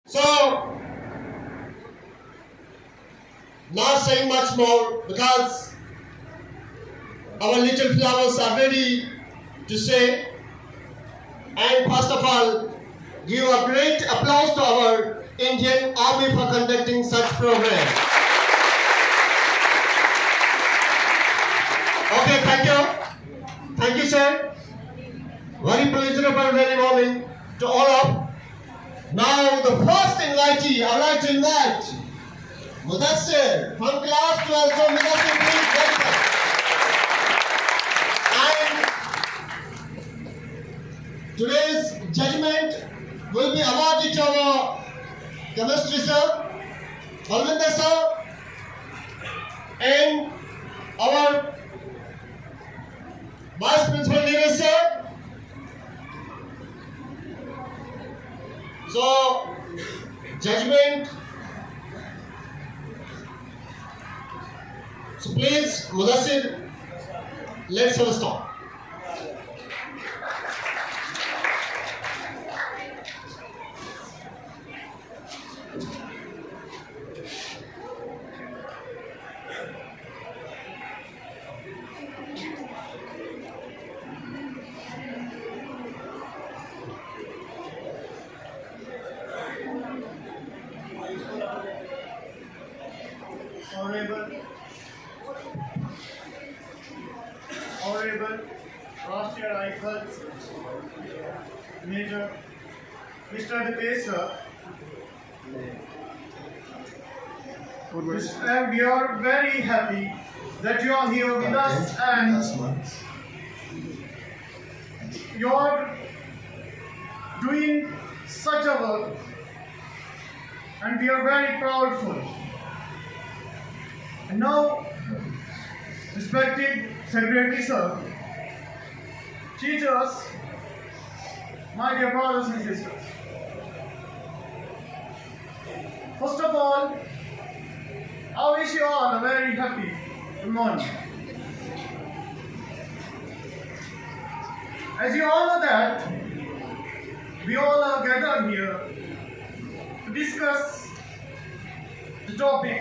So, not saying much more because our little flowers are ready to say. And first of all, give a great applause to our Indian Army for conducting such program. Okay, thank you. Thank you, sir. Very pleasurable, very morning to all of. Now, the first invitee, I would like to invite Mudassir from class 12. So, Mudassir, please welcome. And today's judgment will be awarded to our chemistry sir, Balwinder sir, and our vice principal Neeraj sir. So, judgment. So please, Mudassir, let's have a stop. Honorable Rashtriya Rifles Major Mr. Dipesa, and we are very happy that you are here with us and you are doing such a work, and we are very proudful. And now, respected Secretary Sir, teachers, my dear brothers and sisters, first of all, I wish you all a very happy good morning. As you all know that, we all are gathered here to discuss the topic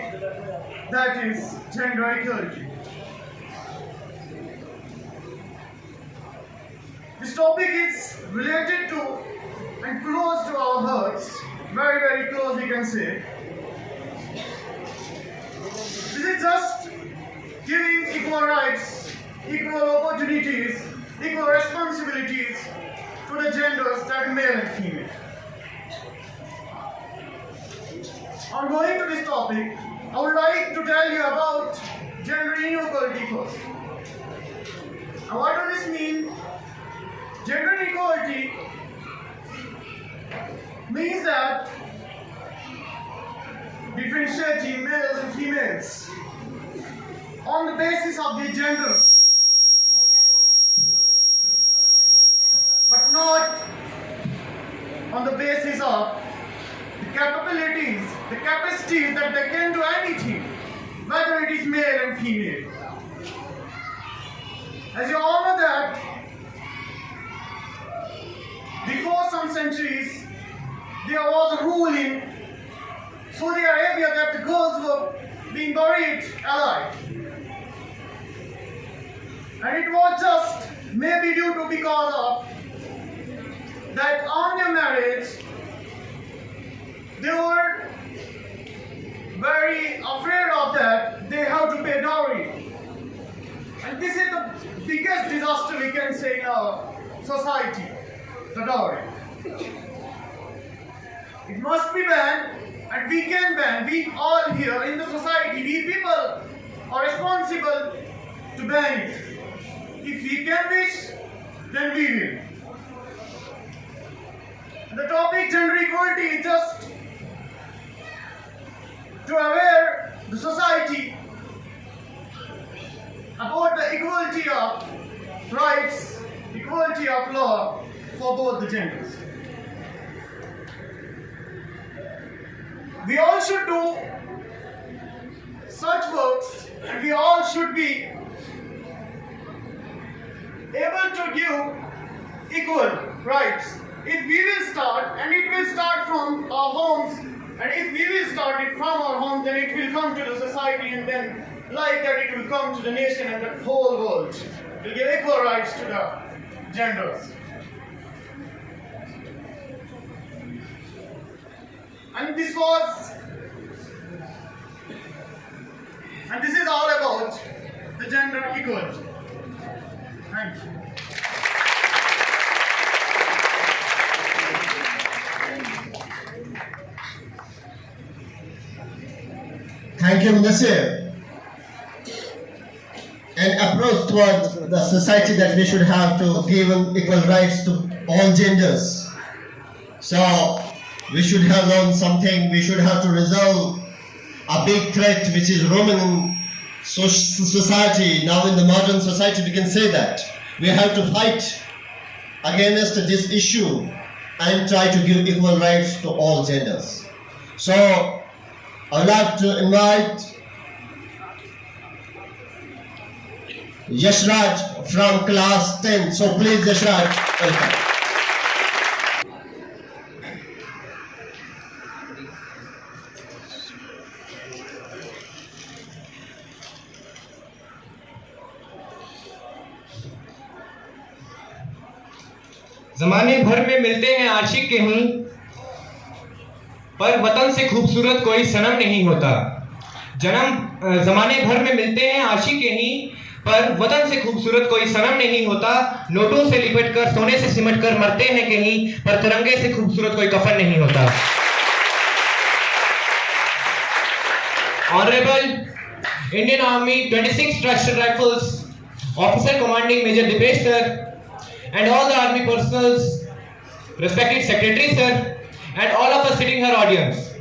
that is gender equality. This topic is related to and close to our hearts, very, very close we can say. This is just giving equal rights, equal opportunities, equal responsibilities to the genders, that male and female. On going to this topic, I would like to tell you about gender inequality first. Now, what does this mean? Gender equality means that differentiating males and females on the basis of their genders, but not on the basis of the capabilities, the capacities that they can do anything, whether it is male and female. As you all know that, before some centuries, there was a rule in Saudi Arabia that the girls were being buried alive. And it was just maybe due to because of that on their marriage, they were very afraid of that, they have to pay dowry. And this is the biggest disaster we can say in our society. The dowry. It must be banned, and we can ban. We all here in the society, we people are responsible to ban it. If we can wish, then we will. The topic gender equality is just to aware the society about the equality of rights, equality of law for both the genders. We all should do such works, and we all should be able to give equal rights. If we will start, and it will start from our homes, started from our home, then it will come to the society, and then like that it will come to the nation and the whole world. We'll give equal rights to the genders. And this is all about the gender equality. Thank you. Thank you, Nasir. An approach towards the society that we should have to give equal rights to all genders. So, we should have learned something. We should have to resolve a big threat which is roaming in society. Now in the modern society we can say that. We have to fight against this issue and try to give equal rights to all genders. So, I would like to invite Yashraj from class 10. So please Yashraj, welcome. जमाने भर में मिलते हैं आशिक कहीं, पर वतन से खूबसूरत कोई सनम नहीं होता। जमाने भर में मिलते हैं आशिक कहीं, पर वतन से खूबसूरत कोई सनम नहीं होता। नोटों से लिपट कर सोने से सिमट कर मरते हैं कहीं, पर तिरंगे से खूबसूरत कोई कफन नहीं होता। Honourable Indian army 26 trusted rifles officer commanding major Deepesh sir and all the army personals, respected secretary sir, and all of us sitting here audience.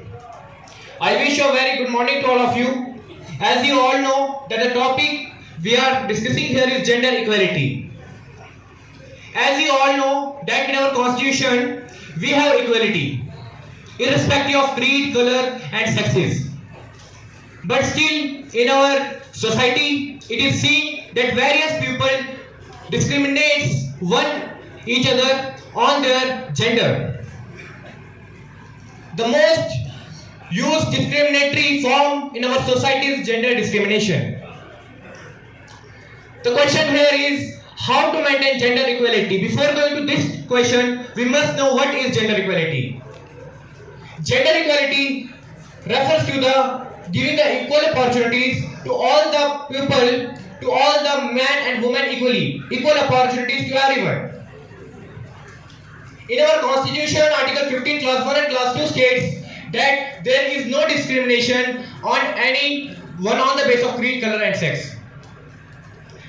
I wish you a very good morning to all of you. As you all know that the topic we are discussing here is gender equality. As you all know that in our constitution we have equality, irrespective of creed, color and sexes. But still in our society it is seen that various people discriminates one each other on their gender. The most used discriminatory form in our society is gender discrimination. The question here is how to maintain gender equality. Before going to this question, we must know what is gender equality. Gender equality refers to the giving the equal opportunities to all the people, to all the men and women equally, equal opportunities to everyone. In our constitution, article 15 class 1 and class 2 states that there is no discrimination on anyone on the basis of creed, color and sex.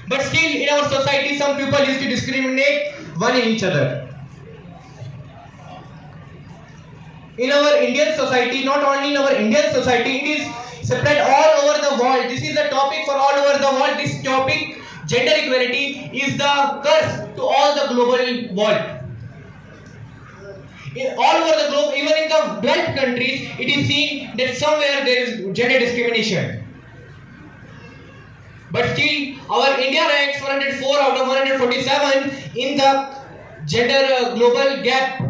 But still in our society some people used to discriminate one in each other. In our Indian society, not only in our Indian society, it is spread all over the world. This is a topic for all over the world. This topic, gender equality, is the curse to all the global world. All over the globe, even in the developed countries, it is seen that somewhere there is gender discrimination. But still, our India ranks 104 out of 147 in the gender global gap.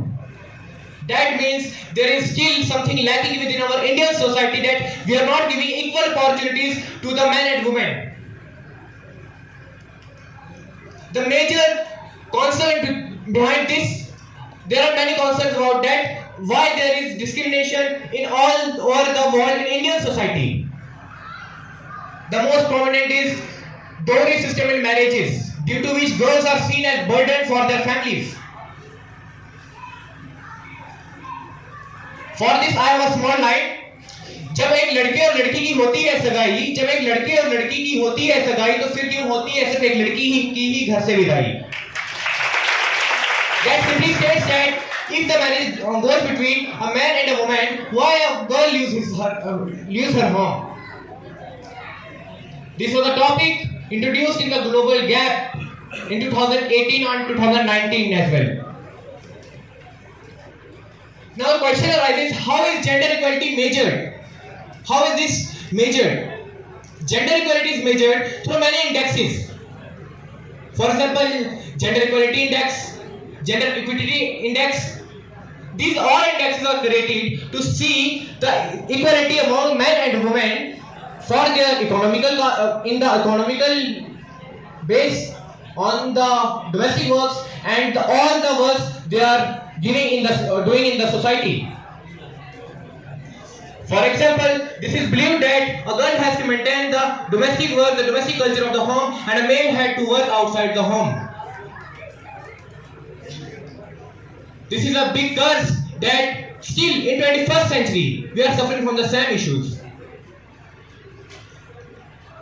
That means there is still something lacking within our Indian society, that we are not giving equal opportunities to the men and women. The major concern behind this, there are many concerns about that, why there is discrimination in all over the world in Indian society. The most prominent is dowry system in marriages, due to which girls are seen as burden for their families. For this I have a small line. जब एक लड़के और लड़की की होती है सगाई, जब एक लड़के और लड़की की होती है सगाई, तो फिर क्यों होती है सिर्फ एक लड़की की ही घर से विदाई? That simply states that if the marriage goes between a man and a woman, why a girl leaves her home? This was a topic introduced in the global gap in 2018 and 2019 as well. Now the question arises, how is gender equality measured? How is this measured? Gender equality is measured through many indexes. For example, gender equality index, gender equity index, these all indexes are created to see the equality among men and women for their economical in the economical base on the domestic works and all the works they are giving in the doing in the society. For example, this is believed that a girl has to maintain the domestic work, the domestic culture of the home, and a man had to work outside the home. This is a big curse that still in 21st century we are suffering from the same issues.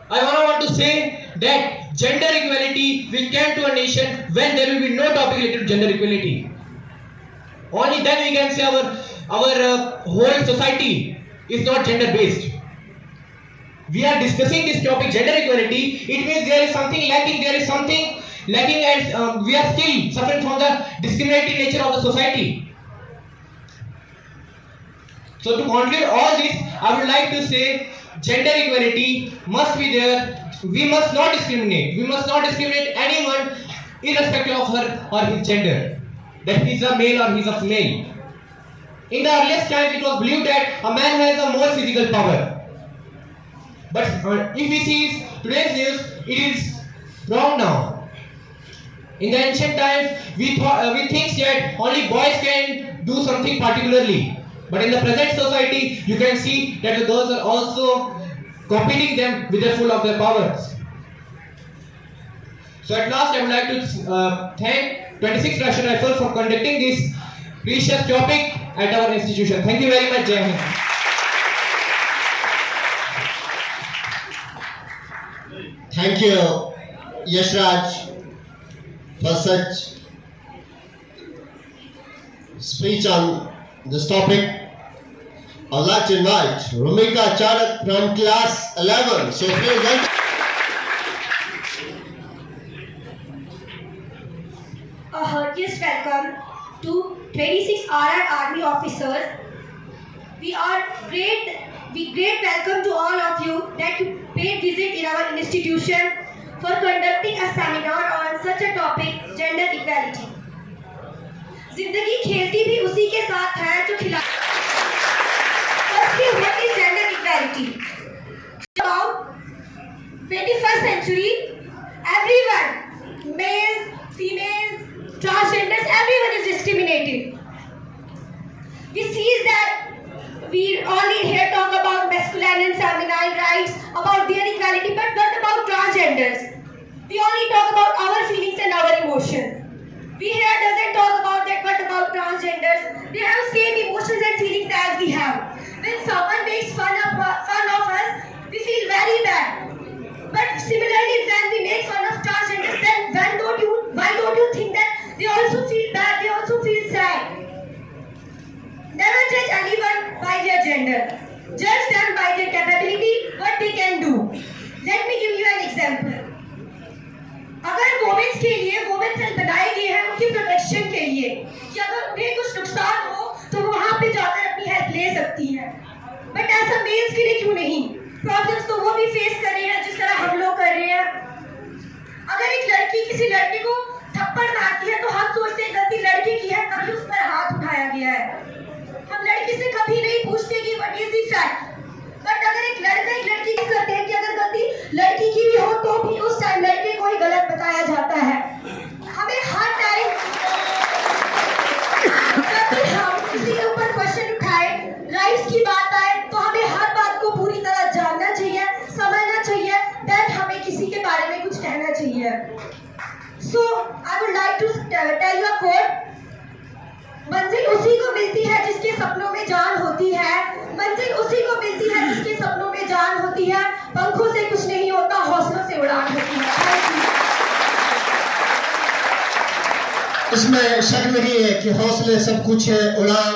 I want to say that gender equality will come to a nation when there will be no topic related to gender equality. Only then we can say our whole society is not gender based. We are discussing this topic gender equality. It means there is something lacking. There is something lacking, and we are still suffering from the discriminating nature of the society. So to conclude all this, I would like to say gender equality must be there. We must not discriminate. We must not discriminate anyone irrespective of her or his gender. That he is a male or he is a female. In the earliest times, it was believed that a man has a more physical power. But if we see today's news, it is wrong now. In the ancient times, we think that only boys can do something particularly. But in the present society, you can see that the girls are also competing them with the full of their powers. So at last, I would like to thank 26 Russian Rifles for conducting this precious topic at our institution. Thank you very much, Jai Hind. Thank you, Yashraj, for such speech on this topic. I would like to invite Rumika Charak from class 11. So please welcome. A heartiest welcome to 26 RR Army officers. We great welcome to all of you that you paid visit in our institution for conducting a seminar on such a topic, gender equality. जिंदगी खेलती भी उसी के साथ है जो खिला. Firstly, what is gender equality? About 21st century, everyone, males, females, transgenders, everyone is discriminated. We see that we only here talk about masculine and feminine rights, about their equality, but not about transgenders. We only talk about our feelings and our emotions. We here doesn't talk about that, but about transgenders. They have same emotions and feelings as we have. When someone makes fun of us, we feel very bad. But similarly, when we make fun of transgenders, then why don't you think that they also feel bad, they also feel sad? Never judge anyone by their gender. Judge them by their capability, what they can do. Let me give you an example. अगर women's के लिए women cell बनाए गए हैं उनकी protection के लिए कि अगर उन्हें कुछ नुकसान हो तो वहाँ पे जाकर अपनी हेल्प ले सकती हैं, बट ऐसा मेल्स के लिए क्यों नहीं? प्रॉब्लम्स तो वो भी फेस कर रहे हैं जिस तरह हम लोग कर रहे हैं. अगर एक लड़की किसी लड़के को थप्पड़ मारती है तो हम सोचते हैं गलती लड़के की है, तभी उस पर हाथ उठाया गया है. हम लड़की से कभी नहीं पूछते कि what is the fact. But अगर एक लड़का एक लड़की की करते हैं कि अगर गलती लड़की की भी हो तो भी उस टाइम लड़के को ही गलत बताया जाता है. हमें हर टाइम जब हम किसी के ऊपर क्वेश्चन उठाए, राइट्स की बात आए, तो हमें हर बात को पूरी तरह जानना चाहिए, समझना चाहिए, देन हमें किसी के बारे में कुछ कहना चाहिए. So I would like to tell you a quote. मंजिल उसी को मिलती है जिसके सपनों में जान होती है. मंजिल उसी को मिलती है जिसके सपनों में जान होती है. पंखों से कुछ नहीं होता, हौसलों से उड़ान होती है. इसमें शक नहीं है कि हौसले सब कुछ है. उड़ान,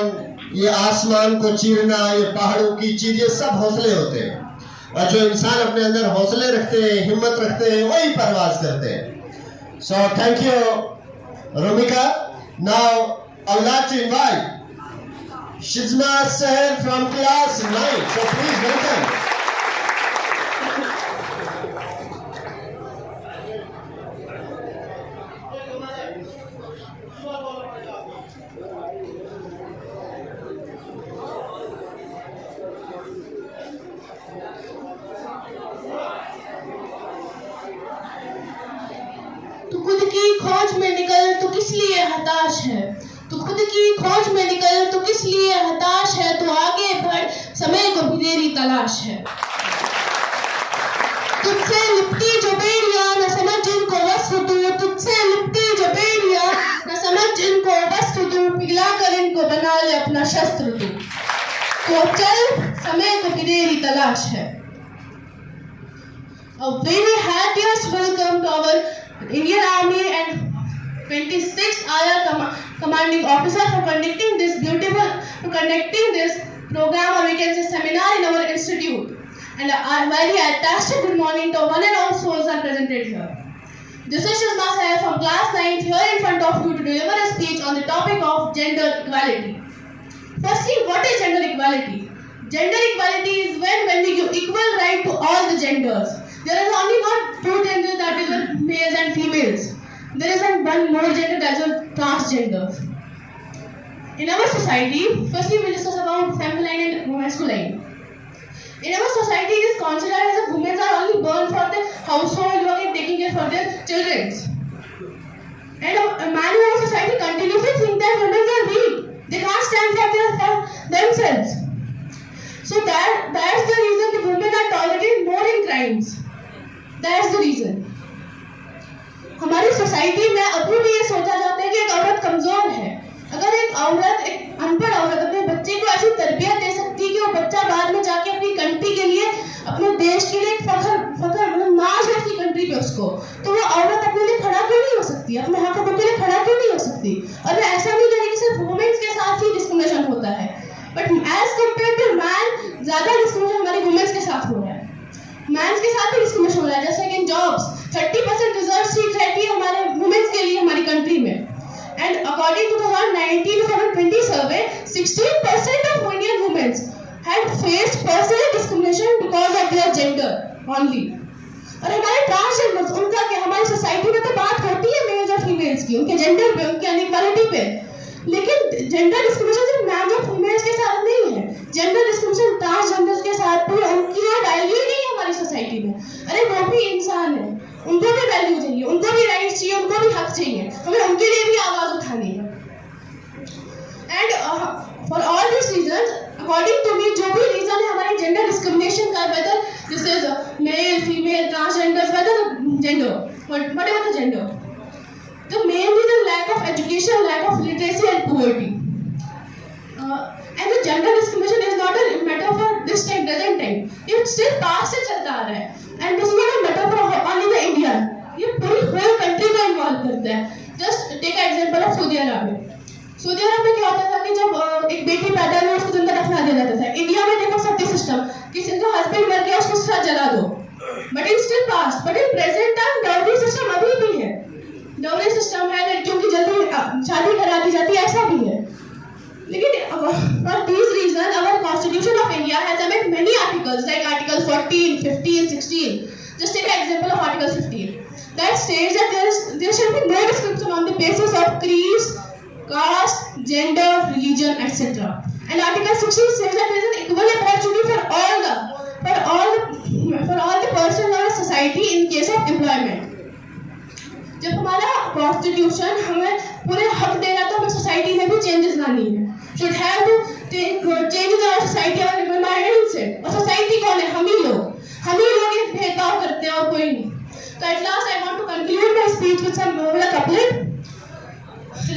ये आसमान को चीरना, ये पहाड़ों की चीज, ये सब हौसले होते हैं. और जो इंसान अपने अंदर हौसले रखते हैं, हिम्मत रखते हैं, वही परवाज करते हैं. So thank you Rumika. Now I would like to invite Shizma Sahel from class 9. So please welcome. किस लिए हताश है? तू खुद की खोज में निकल, तू किस लिए हताश है? तू आगे बढ़, समय को भी तेरी तलाश है। तुझसे लिपटी जो बेड़ियां न समझ जिनको वस्त्र तू, तुझसे लिपटी जो बेड़ियां न समझ जिनको वस्त्र तू, पिघला कर इनको बना ले अपना शस्त्र तू। तो चल, समय को भी तेरी तलाश है। A very happiest welcome to our Indian Army and 26th IR Commanding Officer for conducting this program, or we can say seminar in our institute. And a very fantastic good morning to one and all souls are presented here. This is Shizma Sahib from class 9th here in front of you to deliver a speech on the topic of gender equality. Firstly, what is gender equality? Gender equality is when we give equal right to all the genders. There is only not two genders, that is males and females. There isn't one more gender, that is transgenders. In our society, firstly we discuss about feminine and masculine. In our society, it is considered as women are only born for the household work and taking care for their children. And a man in our society continuously think that women are weak. They can't stand for themselves. So that's the reason the women are tolerated more in crimes. That's the reason. हमारी society में अभी भी ये सोचा जाता है कि एक औरत कमजोर है। अगर एक औरत, एक अनपढ़ औरत अपने बच्चे को ऐसी तरबियत दे सकती है कि वो बच्चा बाद में जाके अपनी कंट्री के लिए, अपने देश के लिए एक फखर मतलब नाज है अपनी कंट्री पे उसको, तो वो औरत अपने लिए खड़ा क्यों नहीं हो सकती? अपने हक के लिए खड़ा क्यों नहीं हो सकती? और मैं ऐसा नहीं कह रही कि सिर्फ वुमेन्स के साथ ही डिस्क्रिमिनेशन होता है, but as compare to man ज्यादा डिस्क्रिमिनेशन हमारी वुमेन्स के साथ हो रहा है। मैंस के साथ भी डिस्क्रिमिनेशन हो रहा है, जैसे कि इन जॉब्स 30% रिजर्व सीट रहती है हमारे वुमेन्स के लिए हमारी कंट्री में। And according to 2019-2020 survey, 16% of Indian womens had faced personal discrimination because of their gender only. और हमारे ट्रांसजेंडर्स, उनका क्या, हमारी सोसाइटी में तो बात होती है मेल्स और फीमेल्स की, उनके जेंडर पे, उनकी अनइक्वालिटी पे, लेकिन जेंडर डिस्क्रिमिनेशन सिर्फ मैन और फीमेल्स के साथ नहीं है, जेंडर डिस्क्रिमिनेशन ट्रांसजेंडर्स के साथ भी। उनकी वैल्यू नहीं है हमारी सोसाइटी में। अरे वो भी इंसान है, उनको भी वैल्यू चाहिए, उनको भी राइट्स चाहिए, उनको भी हक चाहिए, हमें उनके लिए भी आवाज उठानी है। And for all this reasons, according to me, जो भी रीजन है हमारी जेंडर डिस्क्रिमिनेशन का, whether this is male, female, transgenders, whether gender, whatever the gender, the main reason lack of education, lack of literacy and poverty. And the gender discrimination is not a matter for this time, present time. It still past से चलता आ रहा है. And this is not a matter for only the India. ये पूरी whole country को involve करता है. Just take an example of Saudi Arab. Saudi Arab में क्या होता था कि जब एक बेटी पैदा हुई उसको जिंदा दफना दिया जाता था। इंडिया में देखो सती सिस्टम, किसी का हस्बैंड मर गया उसको साथ जला दो. But in still past, but in present time dowry system अभी भी है. डाउरी सिस्टम है, लड़कियों की जल्दी शादी करा दी जाती है, ऐसा भी है। लेकिन for these reasons our constitution of India has amended many articles like article 14, 15, 16. Just take an example of article 15 that states that there should be no discrimination on the basis of creed, caste, gender, religion, etc. And article 16 says that there is an equal opportunity for all the persons in our society in case of employment. जब हमारा constitution हमें पूरे हक दे रहा है तो हमें society में भी चेंजेस लानी है। Should have to change in our society, our mindset. और सोसाइटी कौन है? हम ही लोग ये भेदभाव करते हैं और कोई नहीं। तो at last I want to conclude my speech with some couplet.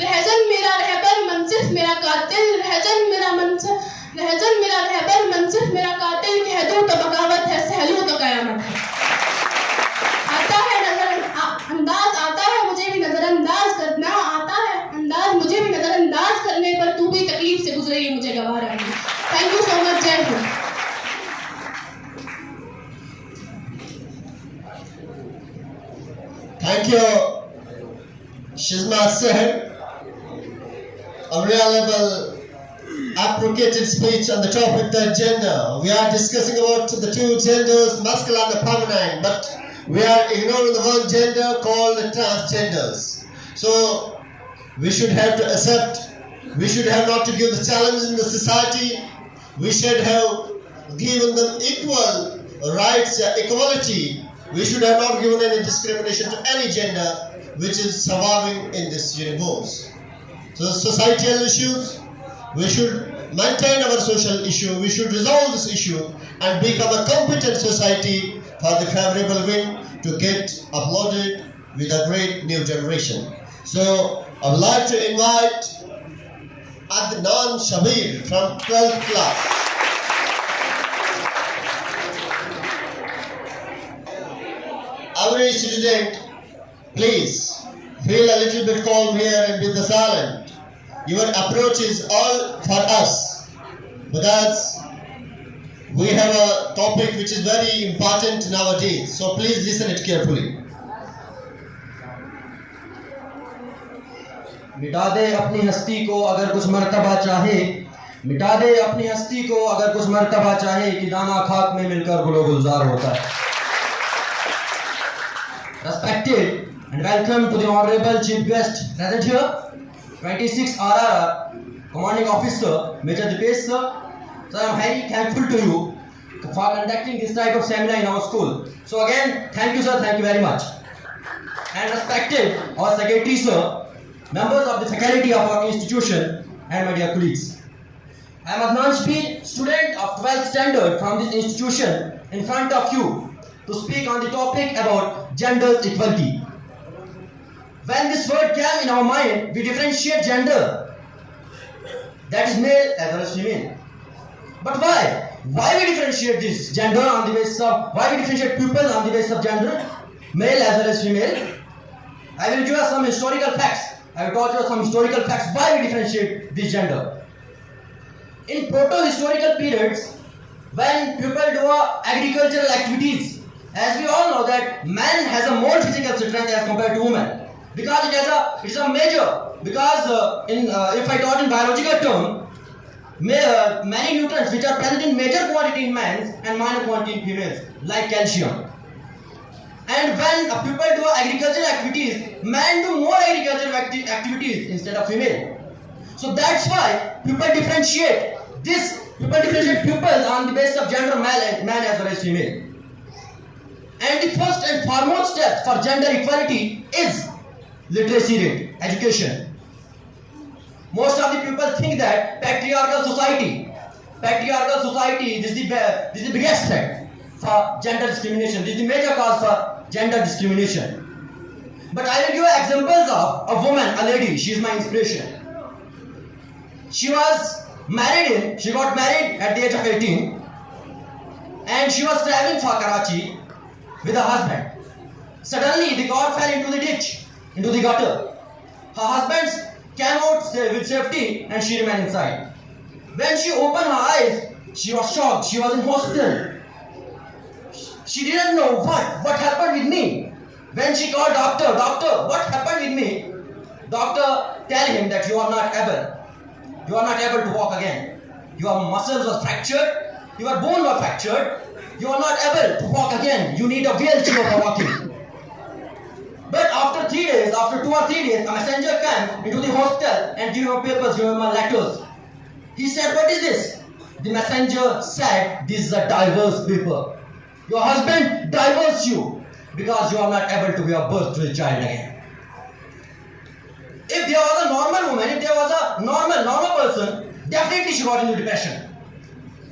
रहजन मेरा रहबर मनसिफ मेरा कातिल, रहजन मेरा रहबर मनसिफ मेरा कातिल, कह दो तो बगावत है, सह लो तो कयामत है। अंदाज आता है मुझे भी नजरअंदाज करना, आता है अंदाज मुझे भी नजरअंदाज करने पर, तू भी तकलीफ से गुजरी है मुझे गवारा है। Thank you so much. जय Hind. Thank you, Shizma Sahib. A reliable, appropriated speech on the topic of gender. We are discussing about the two genders, masculine and feminine, but we are ignoring the one gender called transgenders. So we should have to accept, we should have not to give the challenge in the society, we should have given them equal rights, equality. We should have not given any discrimination to any gender, which is surviving in this universe. So societal issues, we should maintain our social issue, we should resolve this issue and become a competent society for the favorable wind to get uploaded with a great new generation. So I would like to invite Adnan Shabir from 12th class. Every student, please feel a little bit calm here and be silent. Your approach is all for us because we have a topic which is very important nowadays. So please listen it carefully. मिटा दे अपनी हस्ती को अगर कुछ मर्तबा चाहे, मिटा दे अपनी हस्ती को अगर कुछ मर्तबा चाहे कि दाना खाक में मिलकर गुलो गुलजार होता है. Respected and welcome to the Honorable Chief Guest present here, 26 RRR Commanding Officer Major Dipesh sir. Sir, I am highly thankful to you for conducting this type of seminar in our school. So again, thank you sir, thank you very much. And respected our Secretary sir, members of the faculty of our institution and my dear colleagues. I am Adnan Shabir, student of 12th standard from this institution in front of you to speak on the topic about gender equality. When this word came in our mind, we differentiate gender, that is male as well as female. But why? Why we differentiate this gender on the basis of, why we differentiate people on the basis of gender, male as well as female? I will give us some historical facts. I have taught you some historical facts why we differentiate this gender. In proto-historical periods, when people do agricultural activities, as we all know that man has a more physical strength as compared to woman, because it is a major, because if I taught in biological term, many nutrients which are present in major quantity in males and minor quantity in females, like calcium. And when people do agricultural activities, men do more agricultural activities instead of female. So that's why people differentiate pupils on the basis of gender, man as well as female. And the first and foremost step for gender equality is literacy rate, education. Most of the people think that patriarchal society, this is the biggest threat for gender discrimination. This is the major cause for gender discrimination. But I will give you examples of a woman, a lady. She is my inspiration. She got married at the age of 18, and she was traveling for Karachi with her husband. Suddenly, the car fell into the ditch, into the gutter. Her husband came out with safety, and she remained inside. When she opened her eyes, she was shocked. She was in hospital. She didn't know what happened with me. When she called doctor, what happened with me? Doctor tell him that you are not able to walk again. Your muscles were fractured, your bone was fractured, you are not able to walk again. You need a wheelchair for walking. But after 2 or 3 days, a messenger came into the hospital and gave him papers, gave him letters. He said, what is this? The messenger said, this is a divorce paper. Your husband divorced you because you are not able to give birth to a child again. If there was a normal woman, if there was a normal person, definitely she got into depression.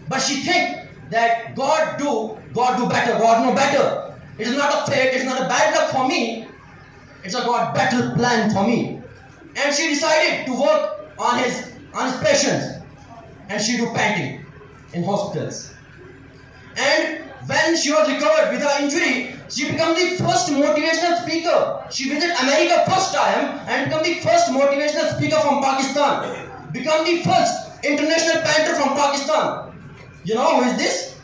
But she think that God do better, God know better. It is not a fate, it is not a bad luck for me. It's a God better plan for me. And she decided to work on his patients. And she do painting in hospitals. And when she was recovered with her injury, she became the first motivational speaker. She visited America first time and became the first motivational speaker from Pakistan. Become the first international painter from Pakistan. You know who is this?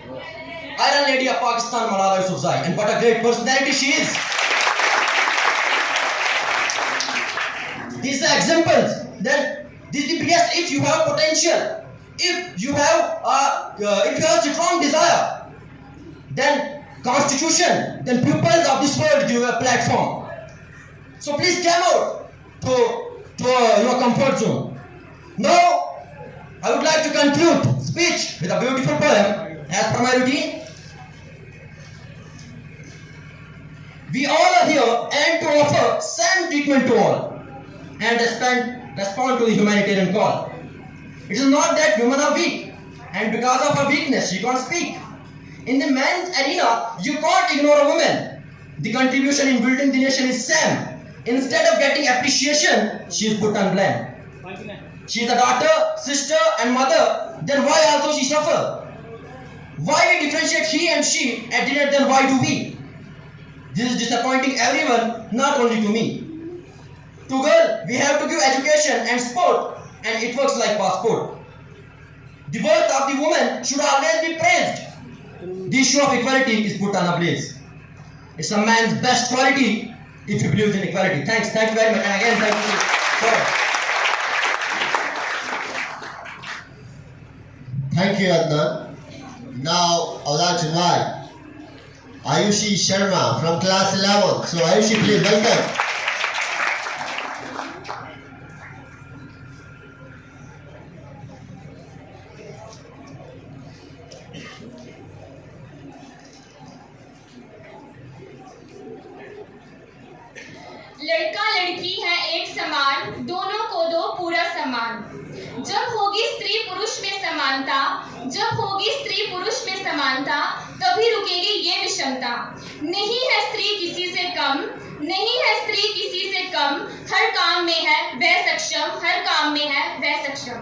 Iron Lady of Pakistan, Malala Yousafzai. And what a great personality she is. These are examples. Then this is the biggest. If you have potential, if you have a strong desire, then constitution, then pupils of this world give you a platform. So please come out to your comfort zone. Now, I would like to conclude speech with a beautiful poem as per my routine. We all are here and to offer same treatment to all and respond to the humanitarian call. It is not that women are weak and because of her weakness she can't speak. In the men's arena, you can't ignore a woman. The contribution in building the nation is same. Instead of getting appreciation, she is put on blame. She is a daughter, sister and mother, then why also she suffer? Why we differentiate he and she at dinner, then why do we? This is disappointing everyone, not only to me. To girl, we have to give education and sport, and it works like passport. The worth of the woman should always be praised. The issue of equality is put on a blaze. It's a man's best quality if he believes in equality. Thank you very much, and again, thank you. Thank you, Adnan. Now, I would like to invite Ayushi Sharma from class 11. So, Ayushi, please welcome. लड़का लड़की है एक समान, दोनों को दो पूरा समान। जब होगी स्त्री पुरुष में समानता, जब होगी स्त्री पुरुष में समानता, तभी रुकेगी ये विषमता। नहीं है स्त्री किसी से कम, नहीं है स्त्री किसी से कम, हर काम में है वह सक्षम, हर काम में है वह सक्षम।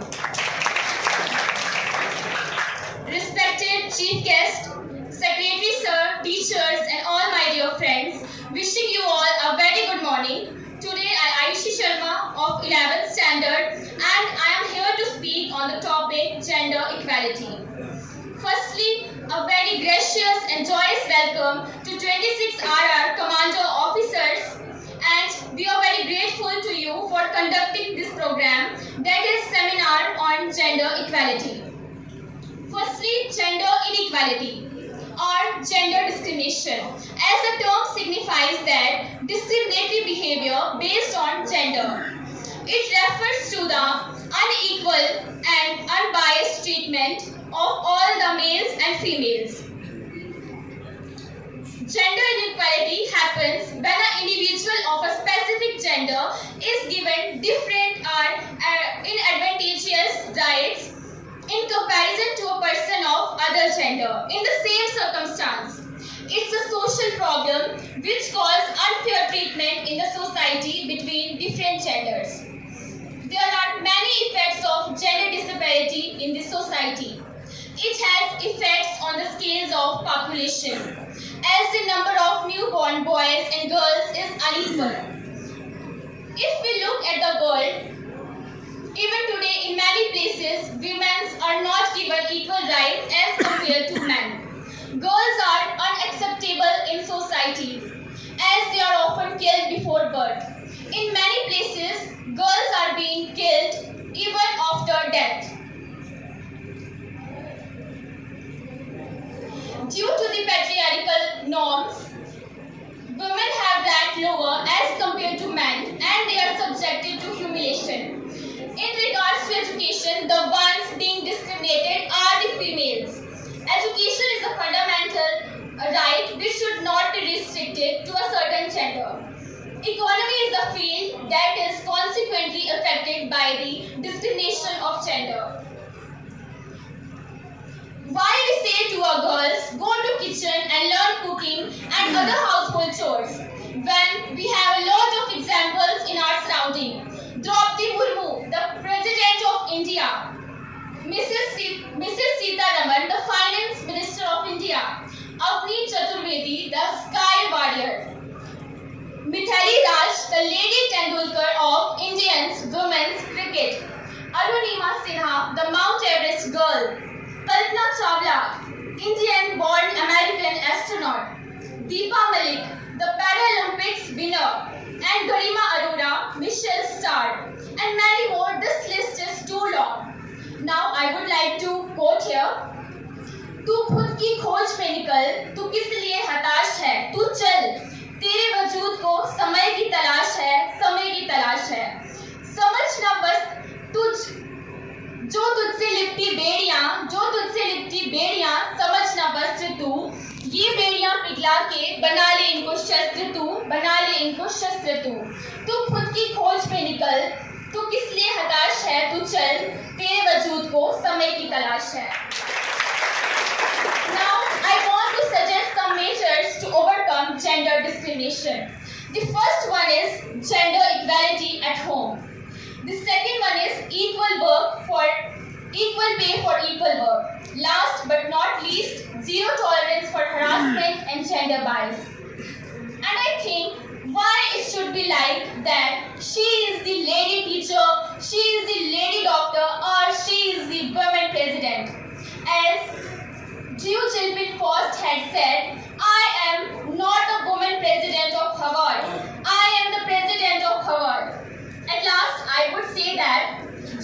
Respected chief guest, secretary sir, teachers and all my dear friends, wishing you all a very good morning. Today I am Ayushi Sharma of 11th standard and I am here to speak on the topic gender equality. Firstly, a very gracious and joyous welcome to 26 RR Commando officers, and we are very grateful to you for conducting this program, that is seminar on gender equality. Firstly, gender inequality or gender discrimination, as the term signifies that discriminatory behavior based on gender. It refers to the unequal and unbiased treatment of all the males and females. Gender inequality happens when an individual of a specific gender is given different or inadvantageous rights in comparison to a person of other gender in the same circumstance. It's a social problem which causes unfair treatment in the society between different genders. There are many effects of gender disparity in the society. It has effects on the scales of population, as the number of newborn boys and girls is unequal. If we look at the world, even today in many places, women are not given equal rights as compared to men. Girls are unacceptable in societies as they are often killed before birth. In many places, girls are being killed even after death. Due to the patriarchal norms, women have ranked lower as compared to men and they are subjected to humiliation. In regards to education, the ones being discriminated are the females. Education is a fundamental right which should not be restricted to a certain gender. Economy is a field that is consequently affected by the discrimination of gender. Why we say to our girls, go to kitchen and learn cooking and other household chores, when we have a lot of examples in our surrounding. Draupadi Murmu, the President of India, Mrs. Sitaraman, the Finance Minister of India, Avni Chaturvedi, the Sky Warrior, Mithali Raj, the Lady Tendulkar of Indian women's cricket, Arunima Sinha, the Mount Everest girl, Kalpana Chawla, Indian-born American astronaut, Deepa Malik, the Paralympics winner, and Garima Arora, Michelin star, and many more. This list is too long. Now I would like to quote here. तू खुद की खोज में निकल, तू किस लिए हताश है, तू चल, तेरे वजूद को समय की तलाश है, समय की तलाश है। समझना बस जो तुझसे लिपटी बेड़ियां, समझना बस तू, ये बेड़ियां पिघला लाके बना ले इनको शस्त्र तू, बना ले इनको शस्त्र तू खुद की खोज पे निकल, तू किस लिए हताश है, तू चल, तेरे वजूद को समय की तलाश है. Now I want to suggest some measures to overcome gender discrimination. The first one is gender equality at home. The second one is equal pay for equal work. Last but not least, zero tolerance for harassment and gender bias. And I think why it should be like that she is the lady teacher, she is the lady doctor, or she is the woman president. As Jiu Jilpin Faust had said, I am not a woman president of Harvard. I am the president of Harvard. At last, I would say that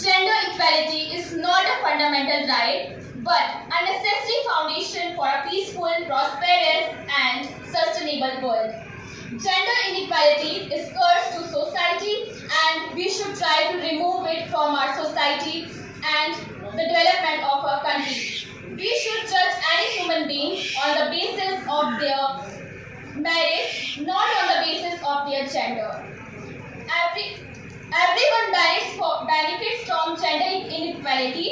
gender equality is not a fundamental right, but a necessary foundation for a peaceful, prosperous, and sustainable world. Gender inequality is curse to society, and we should try to remove it from our society and the development of our country. We should judge any human being on the basis of their merit, not on the basis of their gender. Everyone benefits from gender inequality.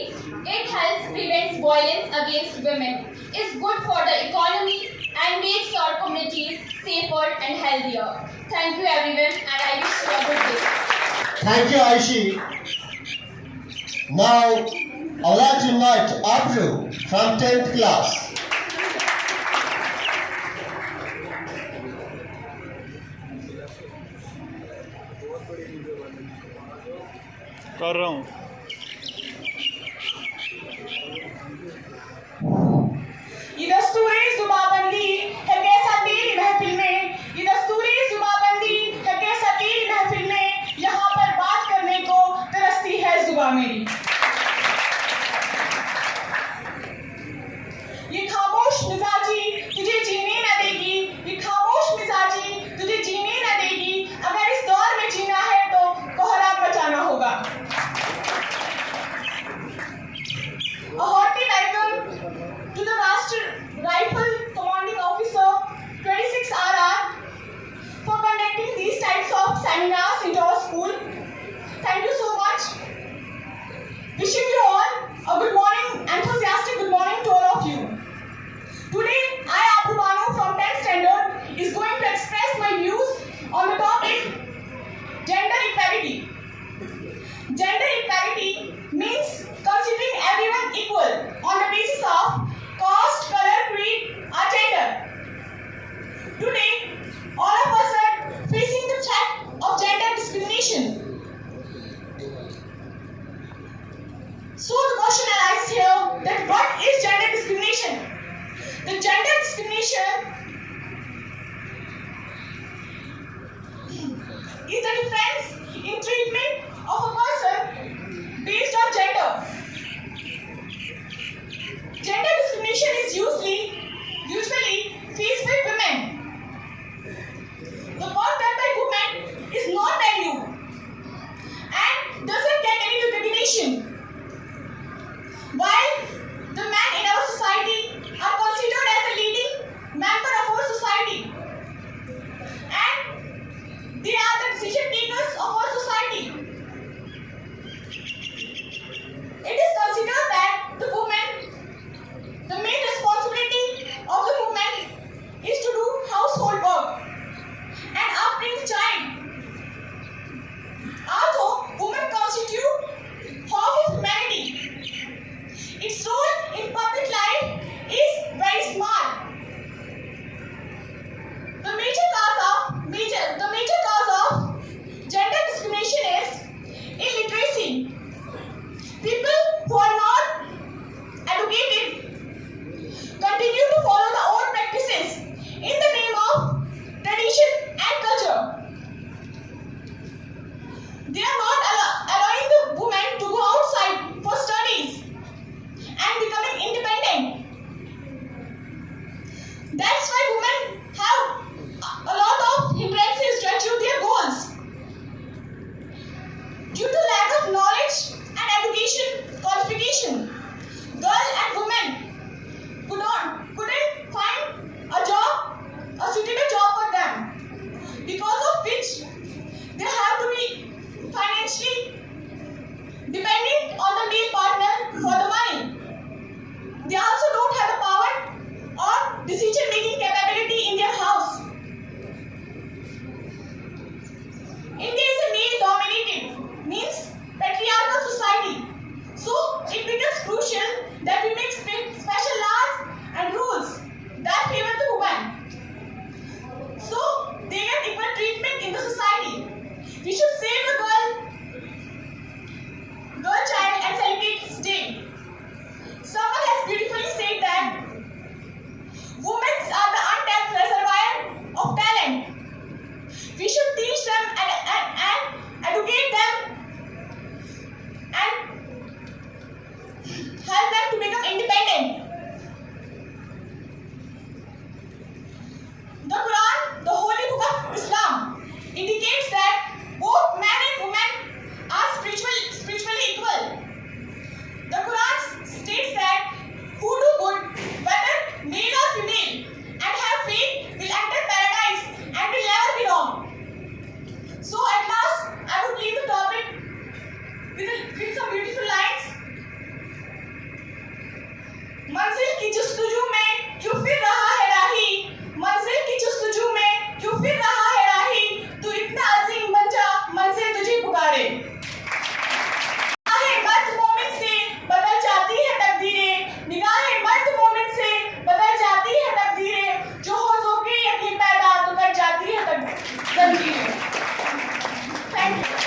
It helps prevent violence against women, is good for the economy, and makes our communities safer and healthier. Thank you everyone, and I wish you a good day. Thank you, Aishi. Now, I would like to invite Abru from 10th class. कर रहा हूँ. ये दस्तूरी जुबाबंदी है कैसा तेरी महफिल में, ये दस्तूरी जुबाबंदी है कैसा तेरी महफिल में, यहाँ पर बात करने को तरसती है जुबान मेरी. ये खामोश मिजाजी तुझे जीने न देगी, ये खामोश मिजाजी तुझे जीने न देगी, अगर इस दौर में जीना है तो कोहराम मचाना होगा. A hearty welcome to the Rifle Commanding Officer 26 RR for conducting these types of seminars into our school. Thank you so much. Wishing you all a good morning, enthusiastic good morning to all of you. Today, I, Abru from 10th standard, is going to express my views on the topic gender equality. Gender equality means considering everyone equal on the basis of caste, color, creed, or gender. Today, all of us are facing the threat of gender discrimination. So the question arises here that what is gender discrimination? The gender discrimination is the difference in treatment of a person based on gender. Gender discrimination is usually faced by women. The work done by women is not valued and doesn't get any recognition, while the men in our society are considered as a leading member of our society, and they are the decision makers of our society. It मंजिल की जुस्तजू में क्यों फिर रहा है राही, मंजिल की जुस्तजू में क्यों फिर रहा है राही, तू इतना अजीम बन जा मंजिल तुझे पुकारे। निगाहें मर्द मोमिन से बदल जाती है तकदीरें, निगाहें मर्द मोमिन से बदल जाती है तकदीरें, जो हो जोके यकीन पैदा तो कर जाती है तकदीरें। Thank you.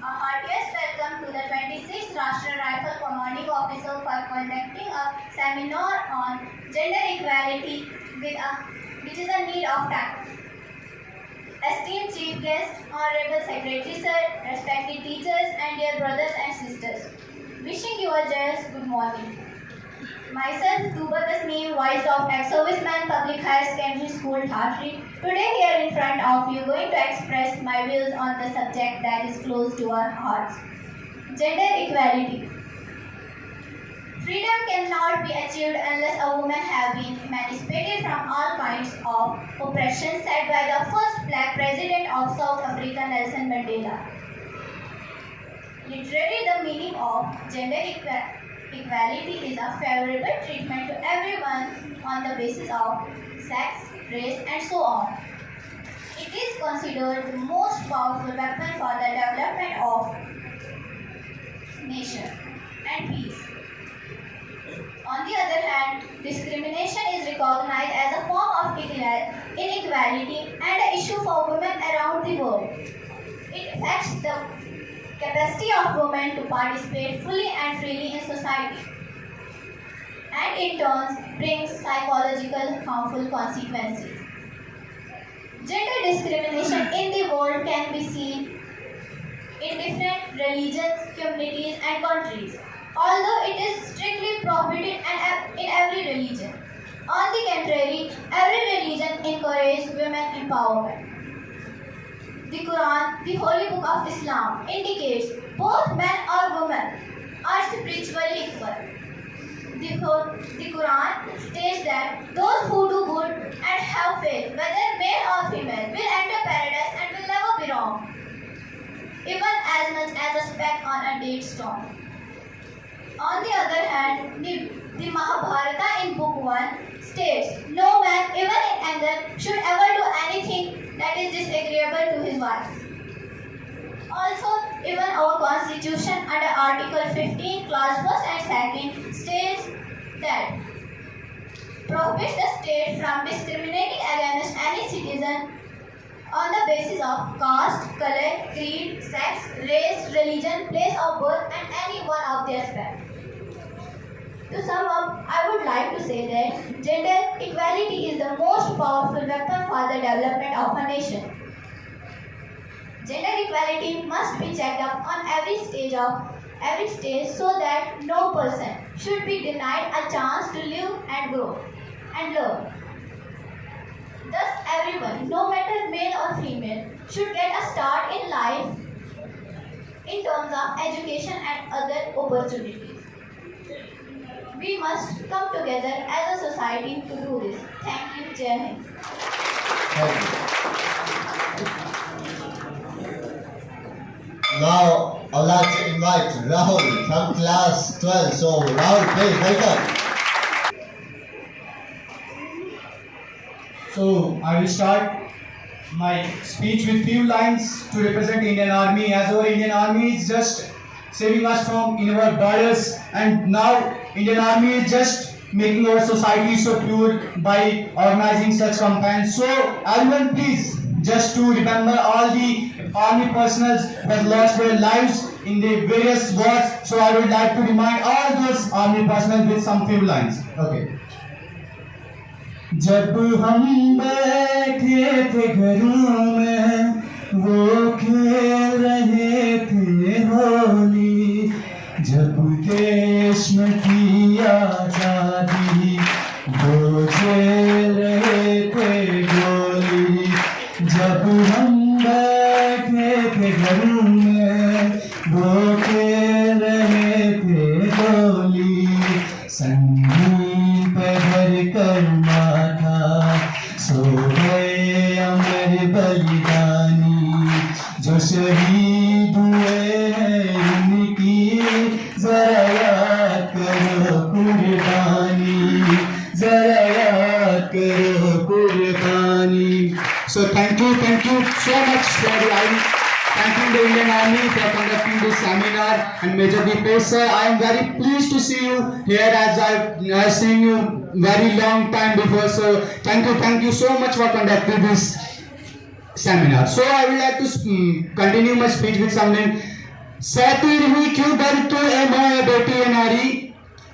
A heartiest welcome to the 26th Rashtriya Rifle Commanding Officer for conducting a seminar on gender equality which is a need of time. Esteemed Chief Guest, Honorable Secretary Sir, respected teachers and dear brothers and sisters, wishing you a joyous good morning. Myself, Tuba Tasneem, voice of Ex-Servicemen Public Hr.Sec.School, Thadri, today here in front of you going to express my views on the subject that is close to our hearts. Gender equality. Freedom cannot be achieved unless a woman has been emancipated from all kinds of oppression said by the first black president of South Africa, Nelson Mandela. Literally, the meaning of gender equality is a favorable treatment to everyone on the basis of sex, race, and so on. It is considered the most powerful weapon for the development of nation and peace. On the other hand, discrimination is recognized as a form of inequality and an issue for women around the world. It affects the capacity of women to participate fully and freely in society, and in turn brings psychological harmful consequences. Gender discrimination in the world can be seen in different religions, communities, and countries, although it is strictly prohibited in every religion. On the contrary, every religion encourages women empowerment. The Quran, the holy book of Islam, indicates both men or women are spiritually equal. The Quran states that those who do good and have faith, whether male or female, will enter paradise and will never be wrong, even as much as a speck on a date stone. On the other hand, the Mahabharata in Book 1 states, no man, even in anger, should ever do anything that is disagreeable to his wife. Also, even our constitution under Article 15, Clause 1 and 2 states that prohibits the state from discriminating against any citizen on the basis of caste, color, creed, sex, race, religion, place of birth, and any one of their sex. To sum up, I would like to say that gender equality is the most powerful weapon for the development of a nation. Gender equality must be checked up on every stage so that no person should be denied a chance to live and grow and learn. Thus, everyone, no matter male or female, should get a start in life in terms of education and other opportunities. We must come together as a society to do this. Thank you, Jai Hind. Now, I would like to invite Rahul from class 12. So, Rahul, please welcome. So, I will start my speech with few lines to represent Indian Army, as our Indian Army is just saving us from in our borders, and now Indian Army is just making our society so pure by organizing such campaigns. So everyone please just to remember all the army personnel who have lost their lives in the various wars. So I would like to remind all those army personnel with some few lines. Okay. जब हम बैठे थे घरों में वो खेल रहे थे होली, जब देश में थी आजादी वो खेल रहे थे गोली, जब हम बैठे थे घर में बोते रहे थे गोली, संगीन पे भर कर माथा सो गए अमर बलिदानी, जो शहीद हुए हैं उनकी जरा याद करो कुर्बानी, जरा याद करो कुर्बानी. So thank you so much for thanking the Indian Army for conducting this seminar, and Major Deepesh sir, I am very pleased to see you here as I've seen you very long time before. So thank you so much for conducting this seminar. So I would like to continue my speech with something. सहती रही क्यों दर्द तू ए माँ ए बेटी ए नारी,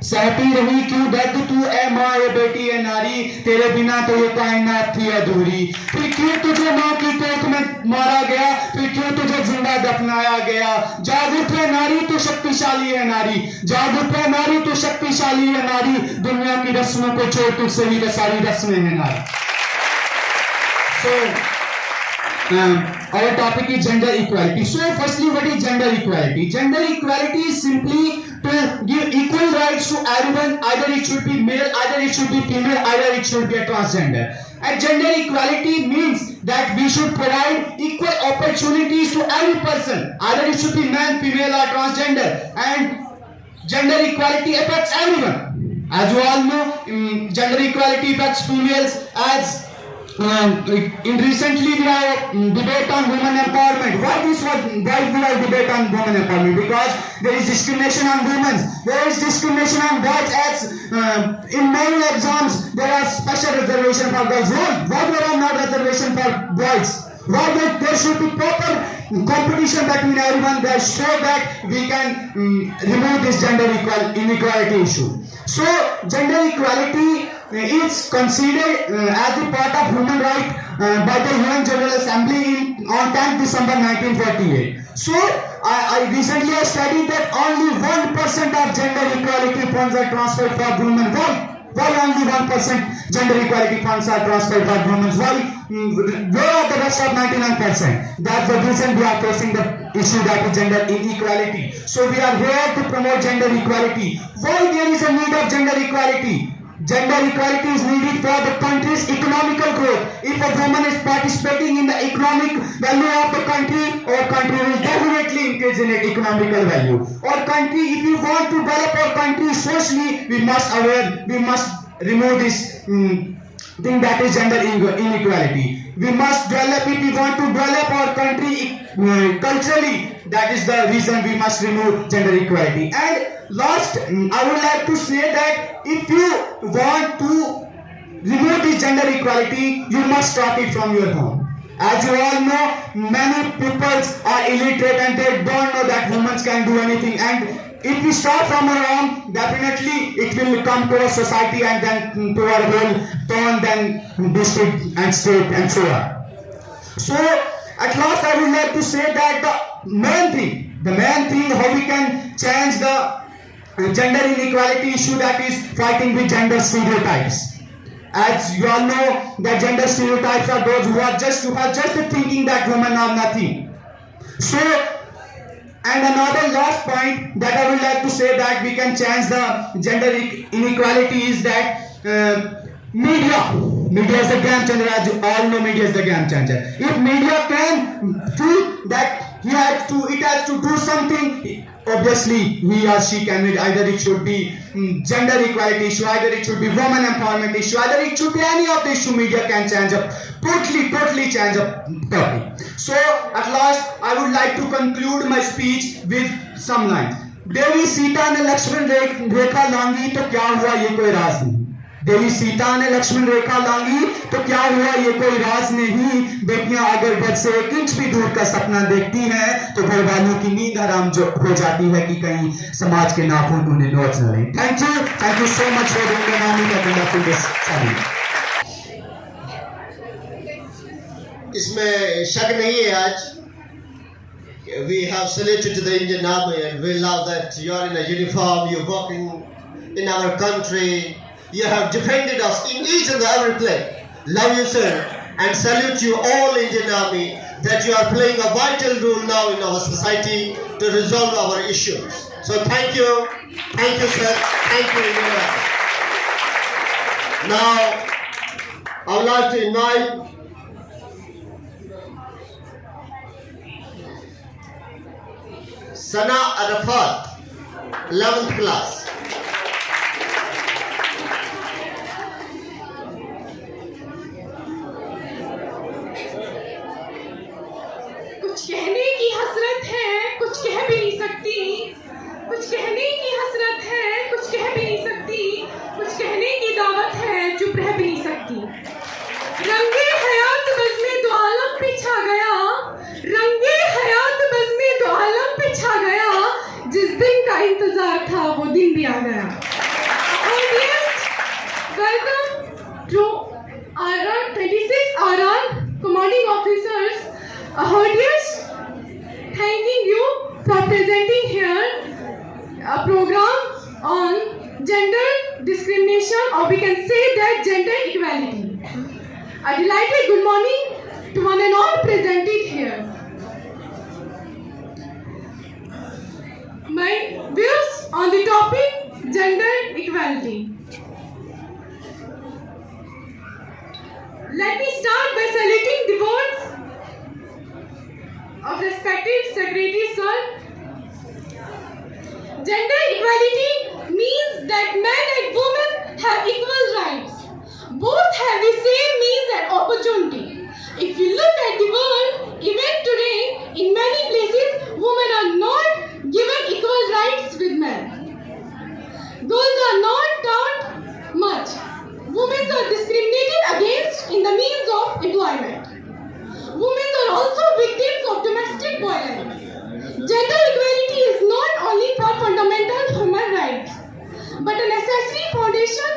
सहती रही क्यों दर्द तू ए माँ ए बेटी ए नारी, तेरे बिना तो ये कायनात थी अधूरी. फिर क्यों तुझे माँ की कोख में मारा गया, फिर क्यों तुझे जिंदा दफनाया गया. जाग उठ रे नारी तू शक्तिशाली है नारी, जाग उठ रे नारी तू शक्तिशाली है नारी, दुनिया की रस्मों को छोड़ तुझसे ही सारी रस्में हैं नारी. So our topic is gender equality. So firstly, what is gender equality? Gender equality is simply to give equal rights to everyone. Either it should be male, either it should be female, either it should be a transgender. And gender equality means that we should provide equal opportunities to every person. Either it should be man, female or transgender. And gender equality affects everyone. As you all know, gender equality affects females. As in recently we have debate on women empowerment. Why we have debate on women empowerment? Because there is discrimination on women, there is discrimination on boys. As in many exams there are special reservation for girls. Why there are not reservation for boys? Why there should be proper competition between everyone there, so that we can remove this gender inequality issue. So gender equality is considered as the part of human right by the UN General Assembly on 10th December 1948. So I recently studied that only 1% of gender equality funds are transferred for women. Why only 1% gender equality funds are transferred for women? Where are the rest of 99%? That's the reason we are facing the issue, that is gender inequality. So we are here to promote gender equality. Why there is a need of gender equality? Gender equality is needed for the country's economical growth. If a woman is participating in the economic value of the country, our country will definitely increase in its economical value. Our country, if we want to develop our country socially, we must remove this thing, that is gender inequality. We must develop, if we want to develop our country culturally, that is the reason we must remove gender equality. And last, I would like to say that if you want to remove this gender equality, you must start it from your home. As you all know, many people are illiterate and they don't know that women can do anything. And if we start from our home, definitely it will come to our society and then to our whole town, then district and state and so on. So at last I would like to say that the main thing how we can change the gender inequality issue, that is fighting with gender stereotypes. As you all know, that gender stereotypes are those who are just the thinking that women are nothing. So, and another last point that I would like to say that we can change the gender inequality is that media is the game changer. As you all know, media is the game changer. If media can feel that it has to do something, obviously he or she can read. Either it should be gender equality issue, either it should be women empowerment issue, either it should be any of the issue. Media can change up, totally change up topic. So at last I would like to conclude my speech with some lines. देवी सीता ने लक्ष्मण रेखा लांगी तो क्या हुआ ये कोई राज नहीं. देवी सीता ने लक्ष्मण रेखा लांगी तो क्या हुआ ये कोई राज नहीं. बेटियां अगर घर से 1 इंच भी दूर का सपना देखती हैं तो घर वालों की नींद हराम हो जाती है कि कहीं समाज के नाखून उन्हें नोच न लें. Thank you so much for the नामी का कंडक्टिंग दिस सेमिनार. इसमें शक नहीं है. आज we have saluted to the Indian Army and we love that you are in a uniform, you're working in our country, you have defended us in each and every place. Love you, sir, and salute you all, Indian Army. that you are playing a vital role now in our society to resolve our issues. So thank you, sir, thank you. Now, I would like to invite Sana Arafat, 11th class. कुछ कहने की हसरत है, कुछ कह भी नहीं सकती। कुछ कहने की हसरत है, कुछ कह भी नहीं सकती। कुछ कहने की दावत है, चुप रह भी नहीं सकती। रंगे हयात बज़ में दो आलम पे छा गया। रंगे हयात बज़ में दो आलम पे छा गया। जिस दिन का इंतजार था, वो दिन भी आ गया। Welcome to our 26 RR commanding officers. Thanking you for presenting here a program on gender discrimination, or we can say that gender equality. A delighted good morning to one and all presented here. My views on the topic gender equality. Let me start by selecting the words of respected Secretary Sir. Gender equality means that men and women have equal rights. Both have the same means and opportunity. If you look at the world, even today, in many places, women are not given equal rights with men. Girls are not taught much. Women are discriminated against in the means of employment. Women are also victims of domestic violence. Gender equality is not only for fundamental human rights, but a necessary foundation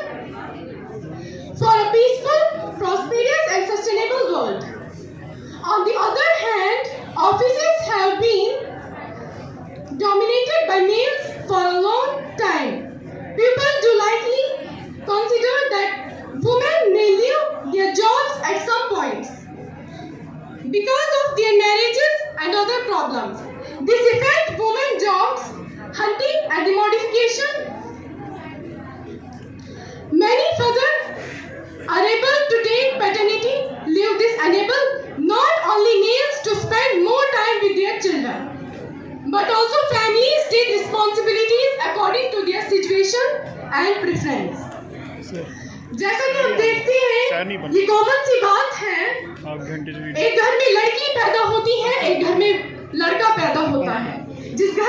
for a peaceful, prosperous and sustainable world. On the other hand, offices have been dominated by males for a long time. People do lightly consider that women may leave their jobs at some points because of their marriages and other problems. This affects women's jobs, hunting and the modification. Many fathers are able to take paternity leave. This enables not only males to spend more time with their children, but also families take responsibilities according to their situation and preference. जैसा कि हम देखते हैं, ये common सी बात है। एक घर में लड़की पैदा होती है, एक घर में लड़का पैदा होता है। जिस घर